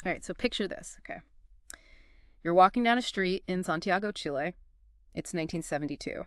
All right, so picture this, okay? You're walking down a street in Santiago, Chile. It's 1972.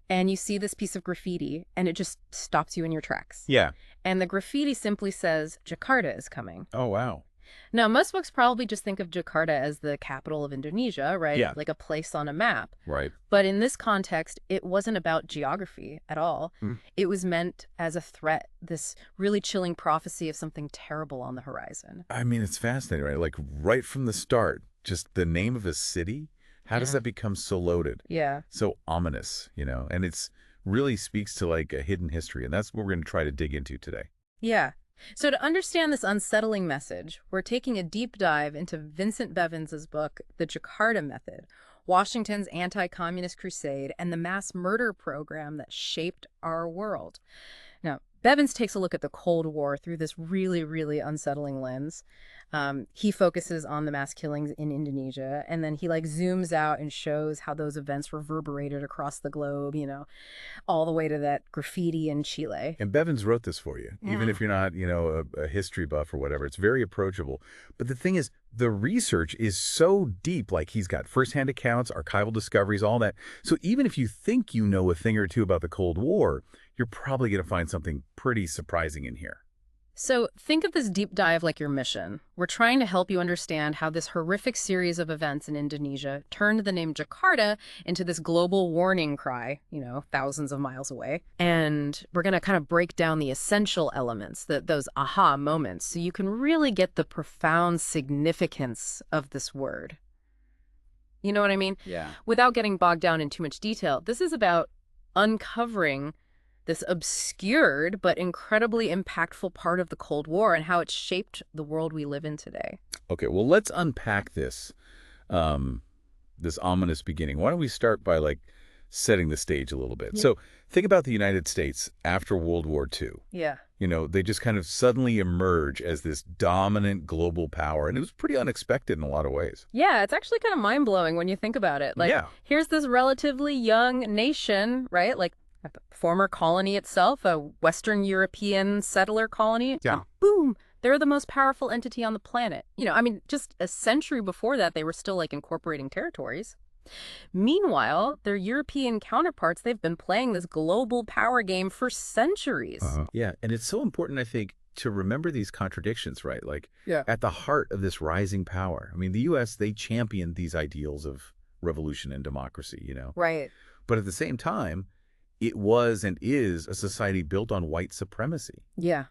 And you see this piece of graffiti, and it just stops you in your tracks. Yeah. And the graffiti simply says, Jakarta is coming. Oh, wow. Now, most folks probably just think of Jakarta as the capital of Indonesia, right? Yeah. Like a place on a map. Right. But in this context, it wasn't about geography at all. Mm. It was meant as a threat, this really chilling prophecy of something terrible on the horizon. I mean, it's fascinating, right? Like right from the start, just the name of a city, how does that become so loaded? Yeah. So ominous, and it's really speaks to like a hidden history. And that's what we're going to try to dig into today. Yeah. So to understand this unsettling message, we're taking a deep dive into Vincent Bevins' book, The Jakarta Method, Washington's anti-communist crusade, and the mass murder program that shaped our world. Now, Bevins takes a look at the Cold War through this really, really unsettling lens. He focuses on the mass killings in Indonesia, and then he zooms out and shows how those events reverberated across the globe, all the way to that graffiti in Chile. And Bevins wrote this for you, even if you're not, a history buff or whatever. It's very approachable. But the thing is, the research is so deep. Like he's got firsthand accounts, archival discoveries, all that. So even if you think you know a thing or two about the Cold War, you're probably going to find something pretty surprising in here. So think of this deep dive like your mission. We're trying to help you understand how this horrific series of events in Indonesia turned the name Jakarta into this global warning cry, thousands of miles away. And we're going to kind of break down the essential elements, those aha moments, so you can really get the profound significance of this word. You know what I mean? Yeah. Without getting bogged down in too much detail, this is about uncovering this obscured but incredibly impactful part of the Cold War and how it shaped the world we live in today. Okay, well, let's unpack this, this ominous beginning. Why don't we start by setting the stage a little bit? Yeah. So think about the United States after World War II. Yeah. They just kind of suddenly emerge as this dominant global power, and it was pretty unexpected in a lot of ways. Yeah, it's actually kind of mind-blowing when you think about it. Here's this relatively young nation, right? A former colony itself, a Western European settler colony. Yeah. And boom, they're the most powerful entity on the planet. Just a century before that, they were still incorporating territories. Meanwhile, their European counterparts, they've been playing this global power game for centuries. Yeah, and it's so important, I think, to remember these contradictions, right? Yeah. At the heart of this rising power. I mean, the U.S., they championed these ideals of revolution and democracy, Right. But at the same time, it was and is a society built on white supremacy. Yeah.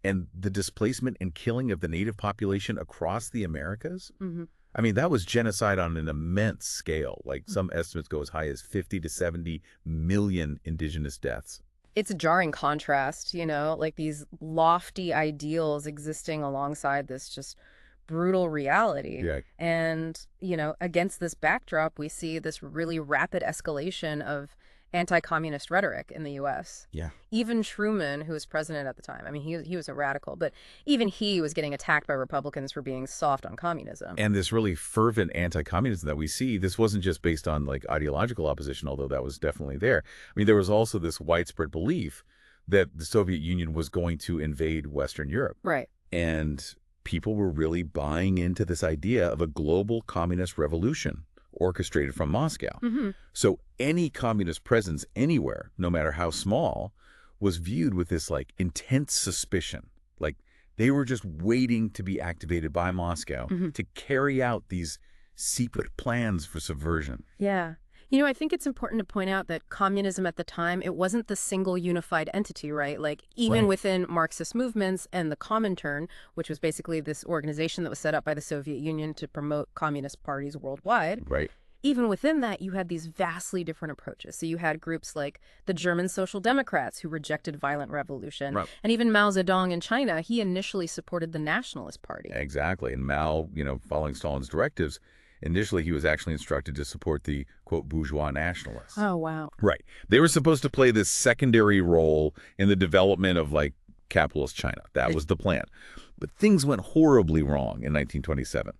And the displacement and killing of the native population across the Americas, Mm-hmm. I mean, that was genocide on an immense scale. Some estimates go as high as 50 to 70 million indigenous deaths. It's a jarring contrast, these lofty ideals existing alongside this just brutal reality. Yeah. And, against this backdrop, we see this really rapid escalation of anti-communist rhetoric in the U.S. Yeah. Even Truman, who was president at the time, he was a radical, but even he was getting attacked by Republicans for being soft on communism. And this really fervent anti-communism that we see, this wasn't just based on ideological opposition, although that was definitely there. I mean, there was also this widespread belief that the Soviet Union was going to invade Western Europe. Right. And people were really buying into this idea of a global communist revolution orchestrated from Moscow. Mm-hmm. So any communist presence anywhere, no matter how small, was viewed with this intense suspicion. They were just waiting to be activated by Moscow to carry out these secret plans for subversion. Yeah. I think it's important to point out that communism at the time, it wasn't the single unified entity, right? Even within Marxist movements and the Comintern, which was basically this organization that was set up by the Soviet Union to promote communist parties worldwide. Right. Even within that, you had these vastly different approaches. So you had groups like the German Social Democrats who rejected violent revolution. Right. And even Mao Zedong in China, he initially supported the Nationalist Party. Exactly. And Mao, following Stalin's directives, initially, he was actually instructed to support the, quote, bourgeois nationalists. Oh, wow. Right. They were supposed to play this secondary role in the development of, capitalist China. That was the plan. But things went horribly wrong in 1927.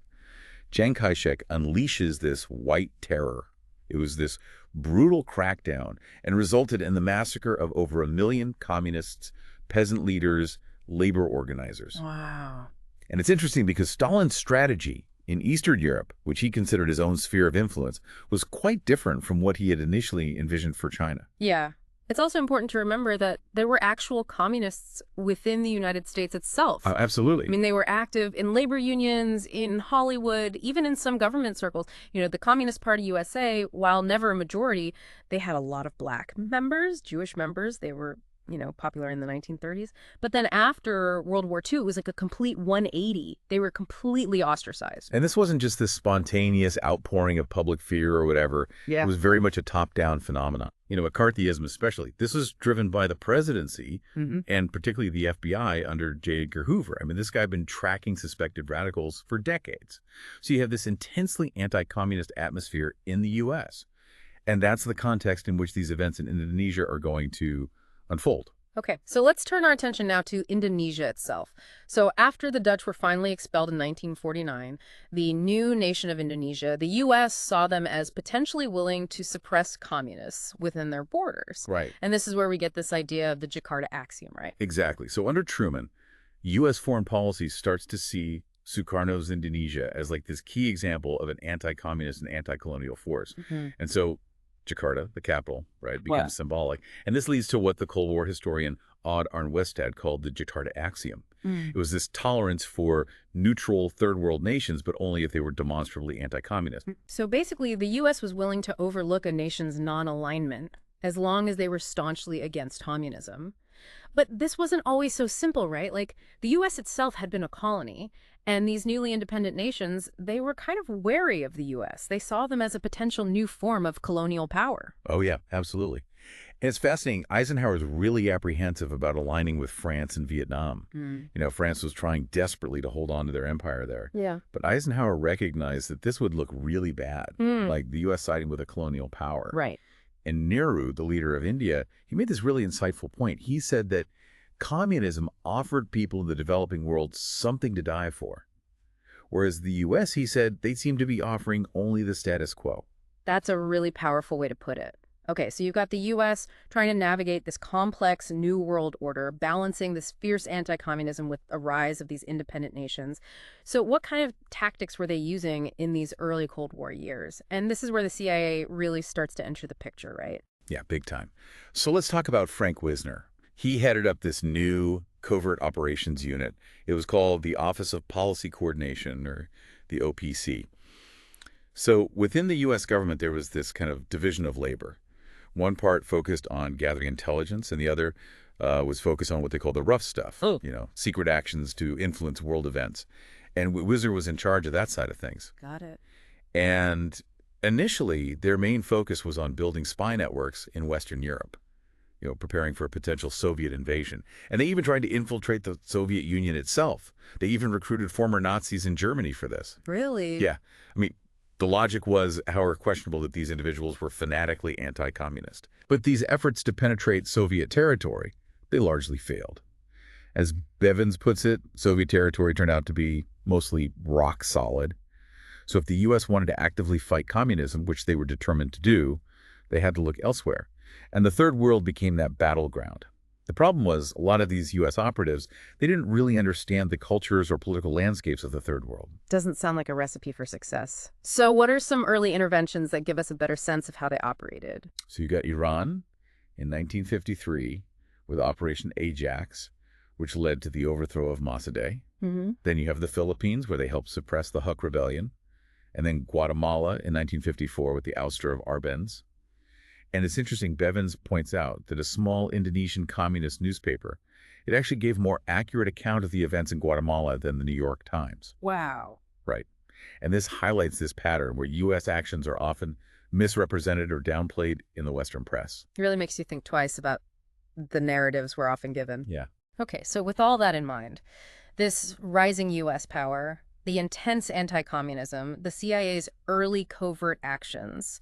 Chiang Kai-shek unleashes this white terror. It was this brutal crackdown and resulted in the massacre of over 1 million communists, peasant leaders, labor organizers. Wow. And it's interesting because Stalin's strategy in Eastern Europe, which he considered his own sphere of influence, was quite different from what he had initially envisioned for China. Yeah. It's also important to remember that there were actual communists within the United States itself. Absolutely. I mean, they were active in labor unions, in Hollywood, even in some government circles. The Communist Party USA, while never a majority, they had a lot of black members, Jewish members. They were, popular in the 1930s. But then after World War II, it was like a complete 180. They were completely ostracized. And this wasn't just this spontaneous outpouring of public fear or whatever. Yeah. It was very much a top-down phenomenon. McCarthyism especially. This was driven by the presidency and particularly the FBI under J. Edgar Hoover. I mean, this guy had been tracking suspected radicals for decades. So you have this intensely anti-communist atmosphere in the U.S. And that's the context in which these events in Indonesia are going to unfold. Okay, so let's turn our attention now to Indonesia itself. So after the Dutch were finally expelled in 1949, the new nation of Indonesia, the U.S. saw them as potentially willing to suppress communists within their borders. Right. And this is where we get this idea of the Jakarta axiom, right? Exactly. So under Truman, U.S. foreign policy starts to see Sukarno's Indonesia as like this key example of an anti-communist and anti-colonial force. And so Jakarta, the capital, right, becomes symbolic. And this leads to what the Cold War historian Odd Arnwestad called the Jakarta axiom. It was this tolerance for neutral third world nations, but only if they were demonstrably anti-communist. So basically, the U.S. was willing to overlook a nation's non-alignment as long as they were staunchly against communism. But this wasn't always so simple, right? Like, the U.S. itself had been a colony, and these newly independent nations, they were kind of wary of the U.S. They saw them as a potential new form of colonial power. Oh, yeah, absolutely. And it's fascinating. Eisenhower's really apprehensive about aligning with France and Vietnam. France was trying desperately to hold on to their empire there. Yeah. But Eisenhower recognized that this would look really bad, like the U.S. siding with a colonial power. Right. And Nehru, the leader of India, he made this really insightful point. He said that communism offered people in the developing world something to die for. Whereas the U.S., he said, they seem to be offering only the status quo. That's a really powerful way to put it. Okay, so you've got the U.S. trying to navigate this complex new world order, balancing this fierce anti-communism with a rise of these independent nations. So what kind of tactics were they using in these early Cold War years? And this is where the CIA really starts to enter the picture, right? Yeah, big time. So let's talk about Frank Wisner. He headed up this new covert operations unit. It was called the Office of Policy Coordination, or the OPC. So within the U.S. government, there was this kind of division of labor. One part focused on gathering intelligence, and the other was focused on what they call the rough stuff, secret actions to influence world events. And Wisner was in charge of that side of things. Got it. And initially, their main focus was on building spy networks in Western Europe, preparing for a potential Soviet invasion. And they even tried to infiltrate the Soviet Union itself. They even recruited former Nazis in Germany for this. Really? Yeah. I mean, the logic was, however, questionable that these individuals were fanatically anti-communist. But these efforts to penetrate Soviet territory, they largely failed. As Bevins puts it, Soviet territory turned out to be mostly rock solid. So if the U.S. wanted to actively fight communism, which they were determined to do, they had to look elsewhere. And the Third World became that battleground. The problem was, a lot of these U.S. operatives, they didn't really understand the cultures or political landscapes of the Third World. Doesn't sound like a recipe for success. So what are some early interventions that give us a better sense of how they operated? So you got Iran in 1953 with Operation Ajax, which led to the overthrow of Mossadegh. Then you have the Philippines, where they helped suppress the Huk Rebellion. And then Guatemala in 1954 with the ouster of Arbenz. And it's interesting, Bevins points out that a small Indonesian communist newspaper, it actually gave more accurate account of the events in Guatemala than the New York Times. Wow. Right. And this highlights this pattern where U.S. actions are often misrepresented or downplayed in the Western press. It really makes you think twice about the narratives we're often given. Yeah. Okay, so with all that in mind, this rising U.S. power, the intense anti-communism, the CIA's early covert actions.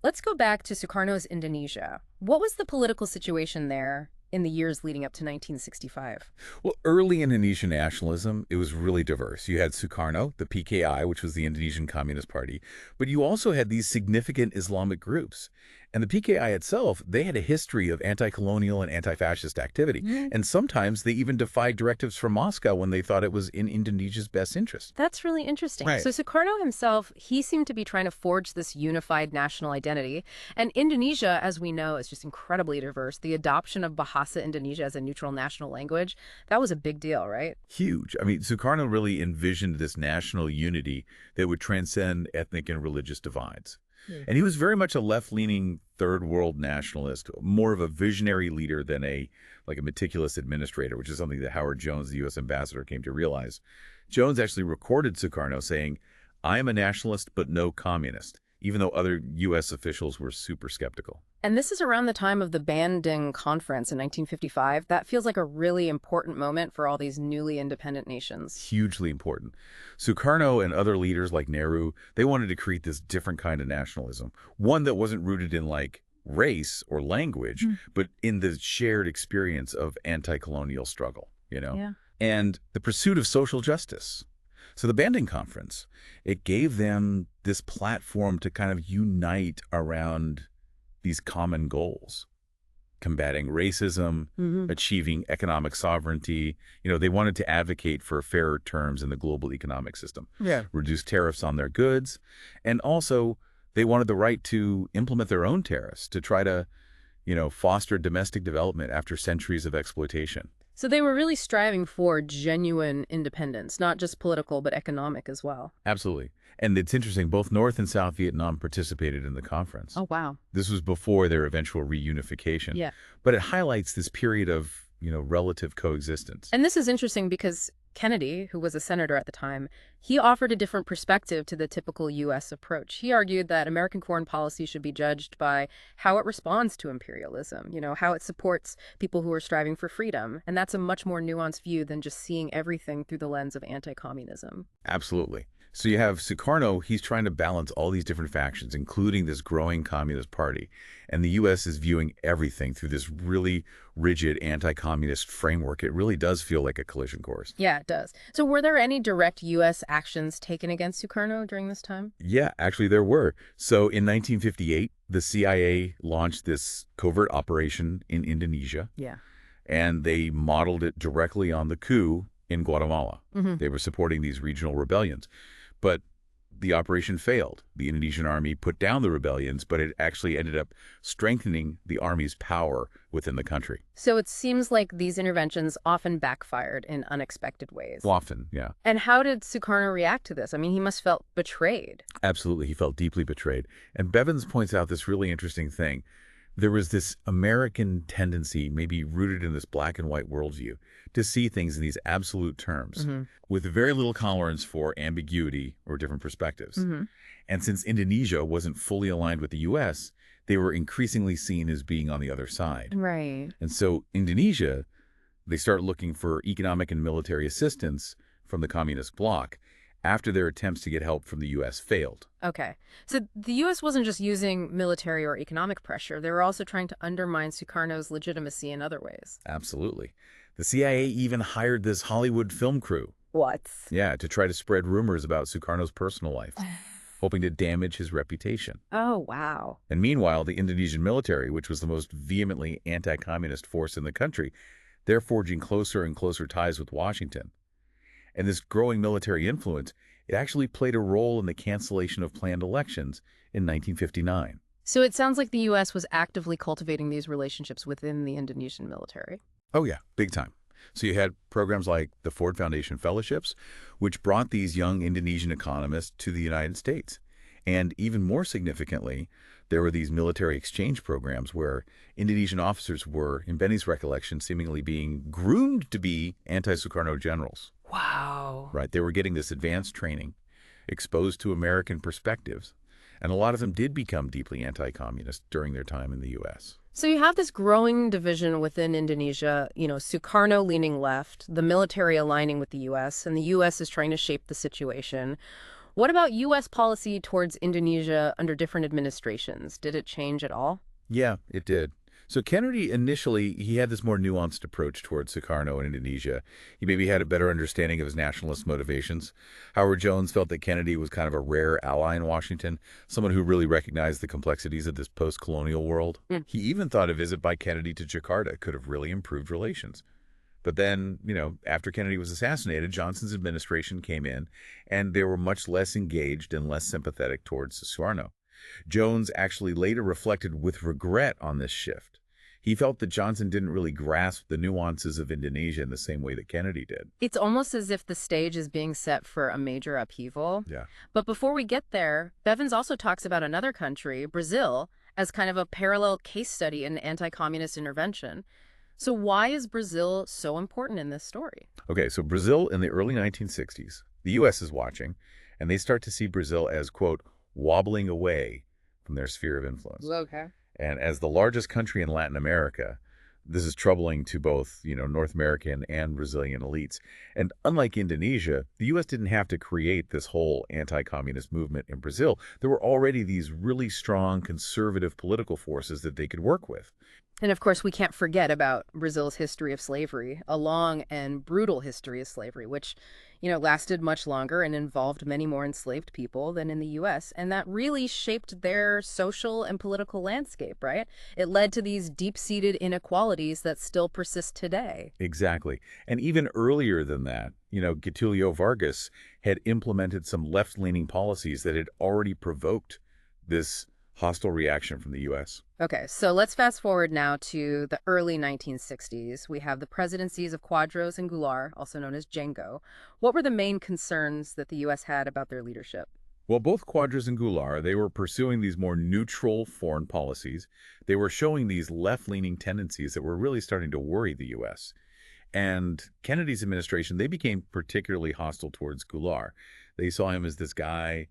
Let's go back to Sukarno's Indonesia. What was the political situation there in the years leading up to 1965? Well, early Indonesian nationalism, it was really diverse. You had Sukarno, the PKI, which was the Indonesian Communist Party, but you also had these significant Islamic groups. And the PKI itself, they had a history of anti-colonial and anti-fascist activity. And sometimes they even defied directives from Moscow when they thought it was in Indonesia's best interest. That's really interesting. Right. So Sukarno himself, he seemed to be trying to forge this unified national identity. And Indonesia, as we know, is just incredibly diverse. The adoption of Bahasa Indonesia as a neutral national language, that was a big deal, right? Huge. I mean, Sukarno really envisioned this national unity that would transcend ethnic and religious divides. And he was very much a left-leaning third world nationalist, more of a visionary leader than a meticulous administrator, which is something that Howard Jones, the U.S. ambassador, came to realize. Jones actually recorded Sukarno saying, "I am a nationalist, but no communist," even though other U.S. officials were super skeptical. And this is around the time of the Bandung Conference in 1955. That feels like a really important moment for all these newly independent nations. Hugely important. Sukarno and other leaders like Nehru, they wanted to create this different kind of nationalism, one that wasn't rooted in race or language, but in the shared experience of anti-colonial struggle, Yeah. and the pursuit of social justice. So the Bandung Conference, it gave them this platform to kind of unite around these common goals: combating racism, achieving economic sovereignty. They wanted to advocate for fairer terms in the global economic system, reduce tariffs on their goods, and also they wanted the right to implement their own tariffs to try to, foster domestic development after centuries of exploitation. So they were really striving for genuine independence, not just political, but economic as well. Absolutely. And it's interesting, both North and South Vietnam participated in the conference. Oh, wow. This was before their eventual reunification. Yeah. But it highlights this period of, relative coexistence. And this is interesting because Kennedy, who was a senator at the time, he offered a different perspective to the typical U.S. approach. He argued that American foreign policy should be judged by how it responds to imperialism, how it supports people who are striving for freedom. And that's a much more nuanced view than just seeing everything through the lens of anti-communism. Absolutely. So you have Sukarno, he's trying to balance all these different factions, including this growing Communist Party. And the U.S. is viewing everything through this really rigid anti-communist framework. It really does feel like a collision course. Yeah, it does. So were there any direct U.S. actions taken against Sukarno during this time? Yeah, actually there were. So in 1958, the CIA launched this covert operation in Indonesia. Yeah. And they modeled it directly on the coup in Guatemala. They were supporting these regional rebellions. But the operation failed. The Indonesian army put down the rebellions, but it actually ended up strengthening the army's power within the country. So it seems like these interventions often backfired in unexpected ways. Often, yeah. And how did Sukarno react to this? I mean, he must have felt betrayed. Absolutely. He felt deeply betrayed. And Bevins points out this really interesting thing. There was this American tendency, maybe rooted in this black and white worldview, to see things in these absolute terms with very little tolerance for ambiguity or different perspectives. And since Indonesia wasn't fully aligned with the U.S., they were increasingly seen as being on the other side. Right. And so Indonesia, they start looking for economic and military assistance from the communist bloc after their attempts to get help from the U.S. failed. Okay. So the U.S. wasn't just using military or economic pressure. They were also trying to undermine Sukarno's legitimacy in other ways. Absolutely. The CIA even hired this Hollywood film crew. What? Yeah, to try to spread rumors about Sukarno's personal life, hoping to damage his reputation. Oh, wow. And meanwhile, the Indonesian military, which was the most vehemently anti-communist force in the country, they're forging closer and closer ties with Washington. And this growing military influence, it actually played a role in the cancellation of planned elections in 1959. So it sounds like the U.S. was actively cultivating these relationships within the Indonesian military. Oh, yeah, big time. So you had programs like the Ford Foundation Fellowships, which brought these young Indonesian economists to the United States. And even more significantly, there were these military exchange programs where Indonesian officers were, in Benny's recollection, seemingly being groomed to be anti-Sukarno generals. Wow. Right. They were getting this advanced training, exposed to American perspectives, and a lot of them did become deeply anti-communist during their time in the U.S. So you have this growing division within Indonesia, Sukarno leaning left, the military aligning with the U.S., and the U.S. is trying to shape the situation. What about U.S. policy towards Indonesia under different administrations? Did it change at all? Yeah, it did. So Kennedy initially, he had this more nuanced approach towards Sukarno in Indonesia. He maybe had a better understanding of his nationalist motivations. Howard Jones felt that Kennedy was kind of a rare ally in Washington, someone who really recognized the complexities of this post-colonial world. He even thought a visit by Kennedy to Jakarta could have really improved relations. But then, after Kennedy was assassinated, Johnson's administration came in, and they were much less engaged and less sympathetic towards Sukarno. Jones actually later reflected with regret on this shift. He felt that Johnson didn't really grasp the nuances of Indonesia in the same way that Kennedy did. It's almost as if the stage is being set for a major upheaval. Yeah. But before we get there, Bevins also talks about another country, Brazil, as kind of a parallel case study in anti-communist intervention. So why is Brazil so important in this story? Okay, so Brazil in the early 1960s, the U.S. is watching, and they start to see Brazil as, quote, wobbling away from their sphere of influence. Okay. And as the largest country in Latin America, this is troubling to both, North American and Brazilian elites. And unlike Indonesia, the U.S. didn't have to create this whole anti-communist movement in Brazil. There were already these really strong conservative political forces that they could work with. And of course, we can't forget about Brazil's history of slavery, a long and brutal history of slavery, which, lasted much longer and involved many more enslaved people than in the U.S. And that really shaped their social and political landscape, right? It led to these deep-seated inequalities that still persist today. Exactly. And even earlier than that, Getulio Vargas had implemented some left-leaning policies that had already provoked this hostile reaction from the U.S. Okay, so let's fast forward now to the early 1960s. We have the presidencies of Quadros and Goulart, also known as Django. What were the main concerns that the U.S. had about their leadership? Well, both Quadros and Goulart, they were pursuing these more neutral foreign policies. They were showing these left-leaning tendencies that were really starting to worry the U.S. And Kennedy's administration, they became particularly hostile towards Goulart. They saw him as this guy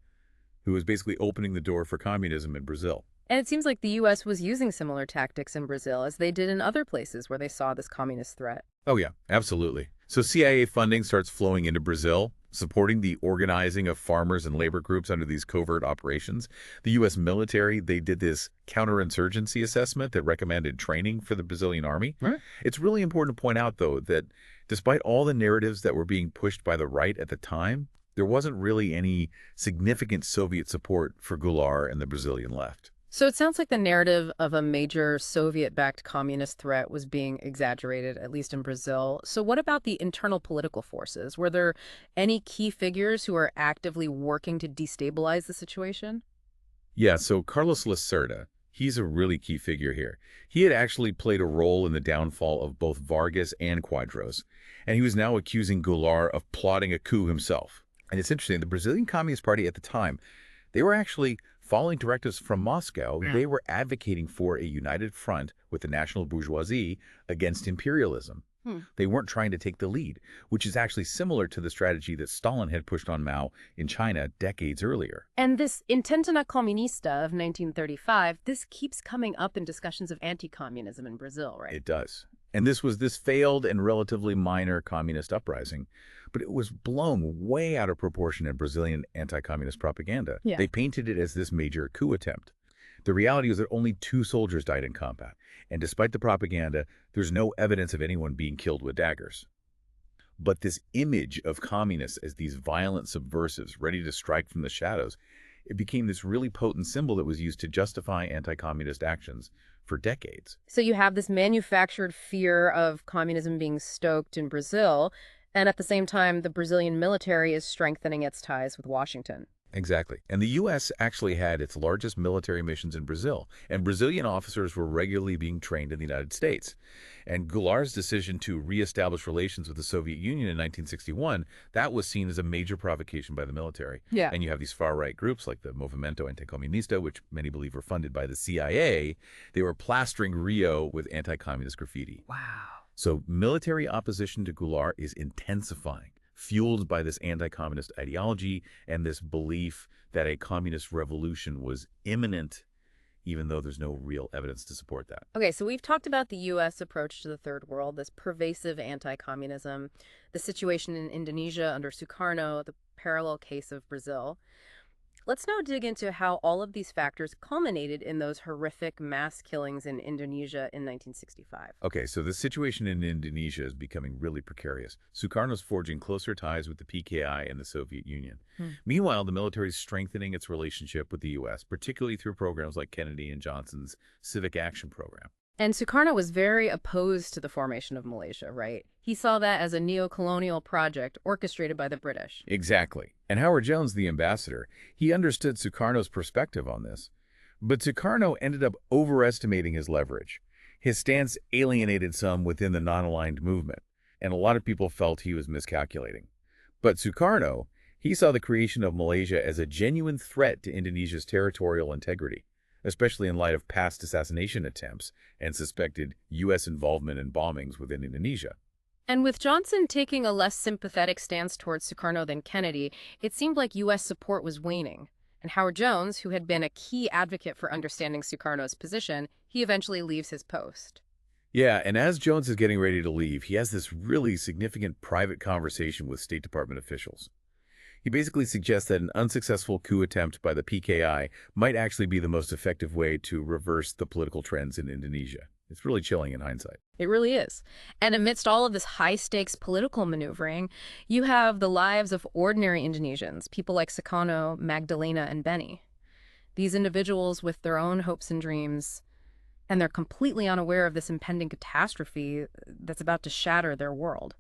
who was basically opening the door for communism in Brazil. And it seems like the U.S. was using similar tactics in Brazil as they did in other places where they saw this communist threat. Oh, yeah, absolutely. So CIA funding starts flowing into Brazil, supporting the organizing of farmers and labor groups under these covert operations. The U.S. military, they did this counterinsurgency assessment that recommended training for the Brazilian army. Right. It's really important to point out, though, that despite all the narratives that were being pushed by the right at the time, there wasn't really any significant Soviet support for Goulart and the Brazilian left. So it sounds like the narrative of a major Soviet-backed communist threat was being exaggerated, at least in Brazil. So what about the internal political forces? Were there any key figures who are actively working to destabilize the situation? Yeah, so Carlos Lacerda, he's a really key figure here. He had actually played a role in the downfall of both Vargas and Quadros, and he was now accusing Goulart of plotting a coup himself. And it's interesting, the Brazilian Communist Party at the time, they were actually following directives from Moscow. They were advocating for a united front with the national bourgeoisie against imperialism. They weren't trying to take the lead, which is actually similar to the strategy that Stalin had pushed on Mao in China decades earlier. And this Intento Comunista of 1935, this keeps coming up in discussions of anti-communism in Brazil, right? It does. And this was this failed and relatively minor communist uprising, but it was blown way out of proportion in Brazilian anti-communist propaganda. Yeah. They painted it as this major coup attempt. The reality was that only 2 soldiers died in combat, and despite the propaganda, there's no evidence of anyone being killed with daggers. But this image of communists as these violent subversives ready to strike from the shadows, it became this really potent symbol that was used to justify anti-communist actions for decades. So you have this manufactured fear of communism being stoked in Brazil, and at the same time, the Brazilian military is strengthening its ties with Washington. Exactly. And the U.S. actually had its largest military missions in Brazil, and Brazilian officers were regularly being trained in the United States. And Goulart's decision to reestablish relations with the Soviet Union in 1961, that was seen as a major provocation by the military. Yeah. And you have these far-right groups like the Movimento Anticommunista, which many believe were funded by the CIA. They were plastering Rio with anti-communist graffiti. Wow. So military opposition to Goulart is intensifying, fueled by this anti-communist ideology and this belief that a communist revolution was imminent, even though there's no real evidence to support that. Okay, so we've talked about the U.S. approach to the Third World, this pervasive anti-communism, the situation in Indonesia under Sukarno, the parallel case of Brazil. Let's now dig into how all of these factors culminated in those horrific mass killings in Indonesia in 1965. Okay, so the situation in Indonesia is becoming really precarious. Sukarno's forging closer ties with the PKI and the Soviet Union. Hmm. Meanwhile, the military is strengthening its relationship with the U.S., particularly through programs like Kennedy and Johnson's Civic Action Program. And Sukarno was very opposed to the formation of Malaysia, right? He saw that as a neo-colonial project orchestrated by the British. Exactly. And Howard Jones, the ambassador, he understood Sukarno's perspective on this. But Sukarno ended up overestimating his leverage. His stance alienated some within the non-aligned movement, and a lot of people felt he was miscalculating. But Sukarno, he saw the creation of Malaysia as a genuine threat to Indonesia's territorial integrity, especially in light of past assassination attempts and suspected U.S. involvement in bombings within Indonesia. And with Johnson taking a less sympathetic stance towards Sukarno than Kennedy, it seemed like U.S. support was waning. And Howard Jones, who had been a key advocate for understanding Sukarno's position, he eventually leaves his post. Yeah, and as Jones is getting ready to leave, he has this really significant private conversation with State Department officials. He basically suggests that an unsuccessful coup attempt by the PKI might actually be the most effective way to reverse the political trends in Indonesia. It's really chilling in hindsight. It really is. And amidst all of this high-stakes political maneuvering, you have the lives of ordinary Indonesians, people like Sukarno, Magdalena, and Benny. These individuals with their own hopes and dreams, and they're completely unaware of this impending catastrophe that's about to shatter their world.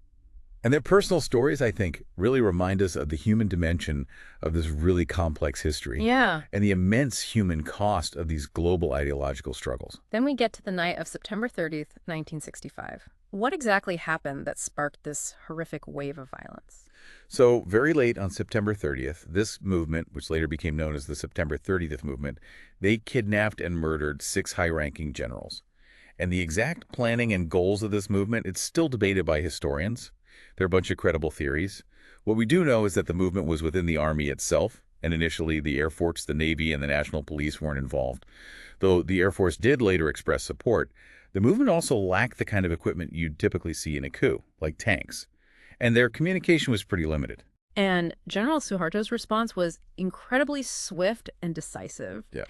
And their personal stories, I think, really remind us of the human dimension of this really complex history. Yeah. And the immense human cost of these global ideological struggles. Then we get to the night of September 30th, 1965. What exactly happened that sparked this horrific wave of violence? So very late on September 30th, this movement, which later became known as the September 30th movement, they kidnapped and murdered 6 high-ranking generals. And the exact planning and goals of this movement, it's still debated by historians. There are a bunch of credible theories. What we do know is that the movement was within the Army itself, and initially the Air Force, the Navy, and the National Police weren't involved. Though the Air Force did later express support, the movement also lacked the kind of equipment you'd typically see in a coup, like tanks. And their communication was pretty limited. And General Suharto's response was incredibly swift and decisive. Yeah.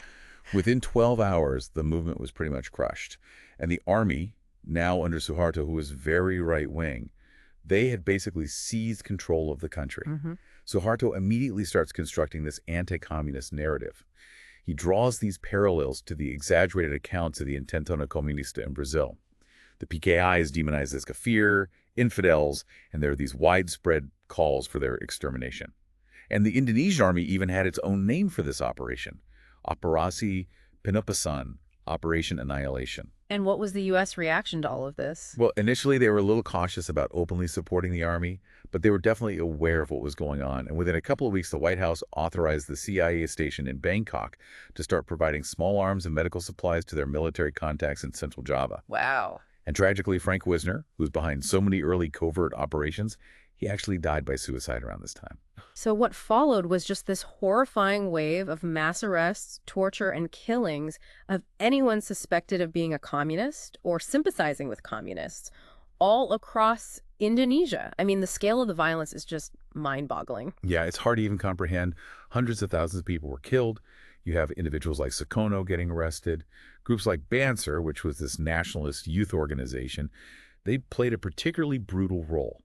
Within 12 hours, the movement was pretty much crushed. And the Army, now under Suharto, who was very right-wing, they had basically seized control of the country. Suharto immediately starts constructing this anti-communist narrative. He draws these parallels to the exaggerated accounts of the Intentona Comunista in Brazil. The PKI is demonized as kafir, infidels, and there are these widespread calls for their extermination. And the Indonesian army even had its own name for this operation, Operasi Penupasan, Operation Annihilation. And what was the U.S. reaction to all of this? Well, initially they were a little cautious about openly supporting the army, but they were definitely aware of what was going on. And within a couple of weeks, the White House authorized the CIA station in Bangkok to start providing small arms and medical supplies to their military contacts in Central Java. Wow. And tragically, Frank Wisner, who's behind so many early covert operations, he actually died by suicide around this time. So what followed was just this horrifying wave of mass arrests, torture, and killings of anyone suspected of being a communist or sympathizing with communists, all across Indonesia. I mean, the scale of the violence is just mind-boggling. Yeah, it's hard to even comprehend. Hundreds of thousands of people were killed. You have individuals like Sukarno getting arrested. Groups like Banser, which was this nationalist youth organization, they played a particularly brutal role.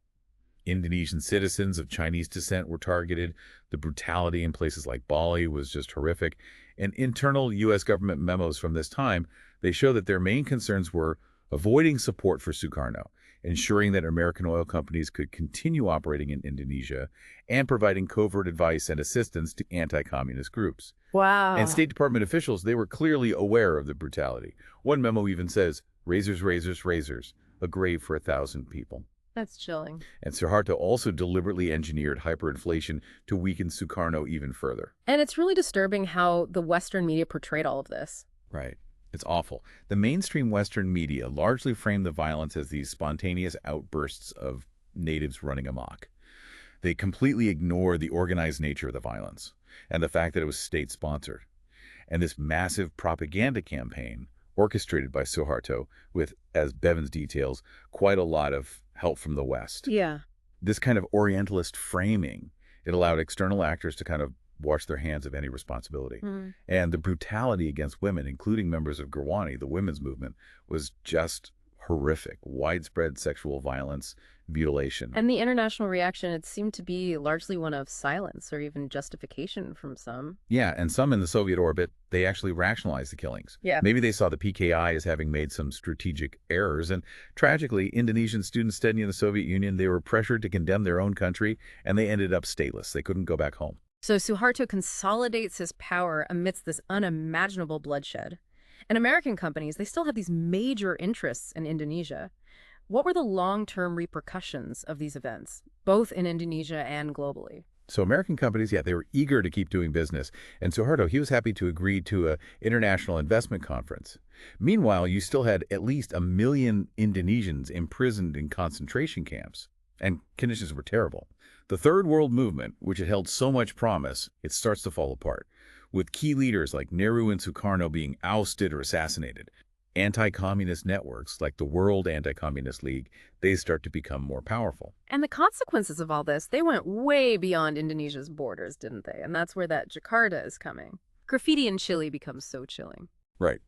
Indonesian citizens of Chinese descent were targeted. The brutality in places like Bali was just horrific. And internal U.S. government memos from this time, they show that their main concerns were avoiding support for Sukarno, ensuring that American oil companies could continue operating in Indonesia, and providing covert advice and assistance to anti-communist groups. Wow. And State Department officials, they were clearly aware of the brutality. One memo even says, razors, razors, razors, a grave for 1,000 people. That's chilling. And Suharto also deliberately engineered hyperinflation to weaken Sukarno even further. And it's really disturbing how the Western media portrayed all of this. Right. It's awful. The mainstream Western media largely framed the violence as these spontaneous outbursts of natives running amok. They completely ignored the organized nature of the violence and the fact that it was state-sponsored. And this massive propaganda campaign, orchestrated by Suharto, with, as Bevins details, quite a lot of help from the West. Yeah. This kind of Orientalist framing, it allowed external actors to kind of wash their hands of any responsibility. Hmm. And the brutality against women, including members of Gurwani, the women's movement, was just horrific. Widespread sexual violence, mutilation. And the international reaction, it seemed to be largely one of silence or even justification from some. Yeah, and some in the Soviet orbit, they actually rationalized the killings. Yeah. Maybe they saw the PKI as having made some strategic errors. And tragically, Indonesian students studying in the Soviet Union, they were pressured to condemn their own country, and they ended up stateless. They couldn't go back home. So Suharto consolidates his power amidst this unimaginable bloodshed. And American companies, they still have these major interests in Indonesia. What were the long-term repercussions of these events, both in Indonesia and globally? So American companies, yeah, they were eager to keep doing business. And Suharto, he was happy to agree to an international investment conference. Meanwhile, you still had at least 1 million Indonesians imprisoned in concentration camps. And conditions were terrible. The Third World Movement, which had held so much promise, it starts to fall apart, with key leaders like Nehru and Sukarno being ousted or assassinated. Anti-communist networks like the World Anti-Communist League, they start to become more powerful. And the consequences of all this, they went way beyond Indonesia's borders, didn't they? And that's where that Jakarta is coming. Graffiti in Chile becomes so chilling. Right.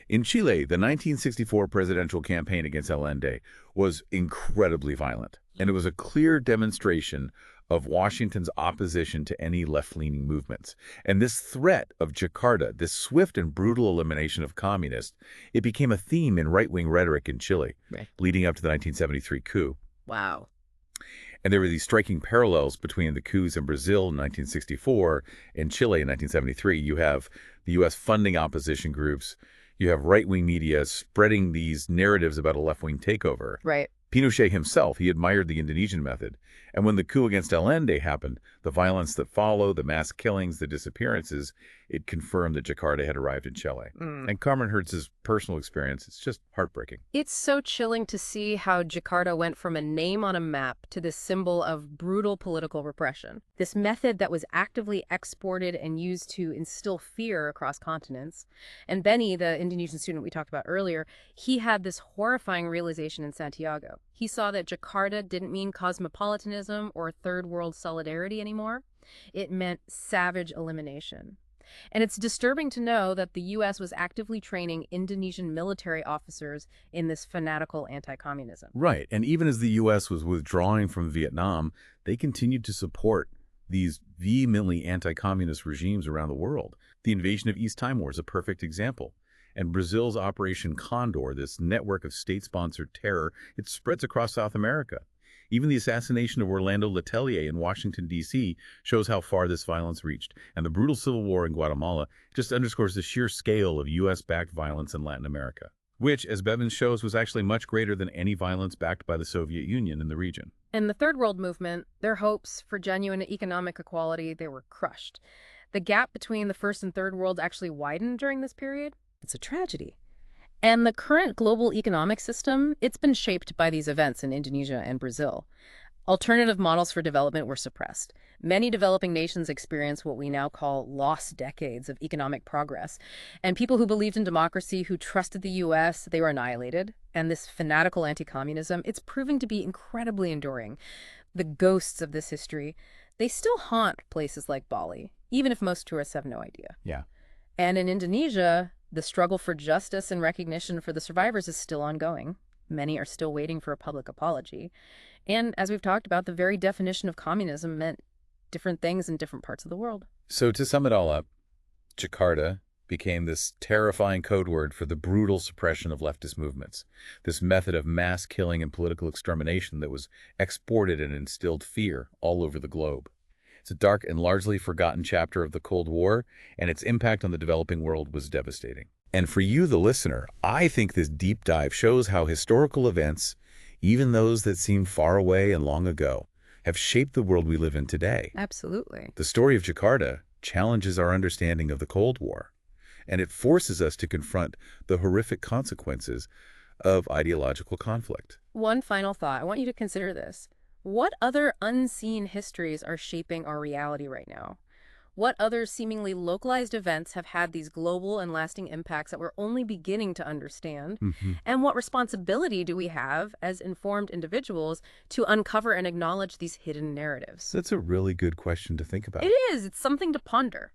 In Chile, the 1964 presidential campaign against Allende was incredibly violent, and it was a clear demonstration of Washington's opposition to any left-leaning movements. And this threat of Jakarta, this swift and brutal elimination of communists, it became a theme in right-wing rhetoric in Chile, Right. leading up to the 1973 coup. Wow. And there were these striking parallels between the coups in Brazil in 1964 and Chile in 1973. You have the U.S. funding opposition groups. You have right-wing media spreading these narratives about a left-wing takeover. Right. Pinochet himself, he admired the Indonesian method. And when the coup against Allende happened, the violence that followed, the mass killings, the disappearances, it confirmed that Jakarta had arrived in Chile. And Carmen Hertz's personal experience, it's just heartbreaking. It's so chilling to see how Jakarta went from a name on a map to this symbol of brutal political repression. This method that was actively exported and used to instill fear across continents. And Benny, the Indonesian student we talked about earlier, he had this horrifying realization in Santiago. He saw that Jakarta didn't mean cosmopolitanism or third world solidarity anymore. It meant savage elimination. And it's disturbing to know that the U.S. was actively training Indonesian military officers in this fanatical anti-communism. Right. And even as the U.S. was withdrawing from Vietnam, they continued to support these vehemently anti-communist regimes around the world. The invasion of East Timor is a perfect example. And Brazil's Operation Condor, this network of state-sponsored terror, it spreads across South America. Even the assassination of Orlando Letelier in Washington, D.C. shows how far this violence reached. And the brutal civil war in Guatemala just underscores the sheer scale of U.S.-backed violence in Latin America, which, as Bevins shows, was actually much greater than any violence backed by the Soviet Union in the region. And the Third World Movement, their hopes for genuine economic equality, they were crushed. The gap between the First and Third World actually widened during this period. It's a tragedy. And the current global economic system, it's been shaped by these events in Indonesia and Brazil. Alternative models for development were suppressed. Many developing nations experience what we now call lost decades of economic progress. And people who believed in democracy, who trusted the U.S., they were annihilated. And this fanatical anti-communism, it's proving to be incredibly enduring. The ghosts of this history, they still haunt places like Bali, even if most tourists have no idea. Yeah. And in Indonesia, the struggle for justice and recognition for the survivors is still ongoing. Many are still waiting for a public apology. And as we've talked about, the very definition of communism meant different things in different parts of the world. So to sum it all up, Jakarta became this terrifying code word for the brutal suppression of leftist movements, this method of mass killing and political extermination that was exported and instilled fear all over the globe. It's a dark and largely forgotten chapter of the Cold War, and its impact on the developing world was devastating. And for you, the listener, I think this deep dive shows how historical events, even those that seem far away and long ago, have shaped the world we live in today. Absolutely. The story of Jakarta challenges our understanding of the Cold War, and it forces us to confront the horrific consequences of ideological conflict. One final thought. I want you to consider this. What other unseen histories are shaping our reality right now? What other seemingly localized events have had these global and lasting impacts that we're only beginning to understand? Hmm. And what responsibility do we have as informed individuals to uncover and acknowledge these hidden narratives? That's a really good question to think It about. is. It's something to ponder.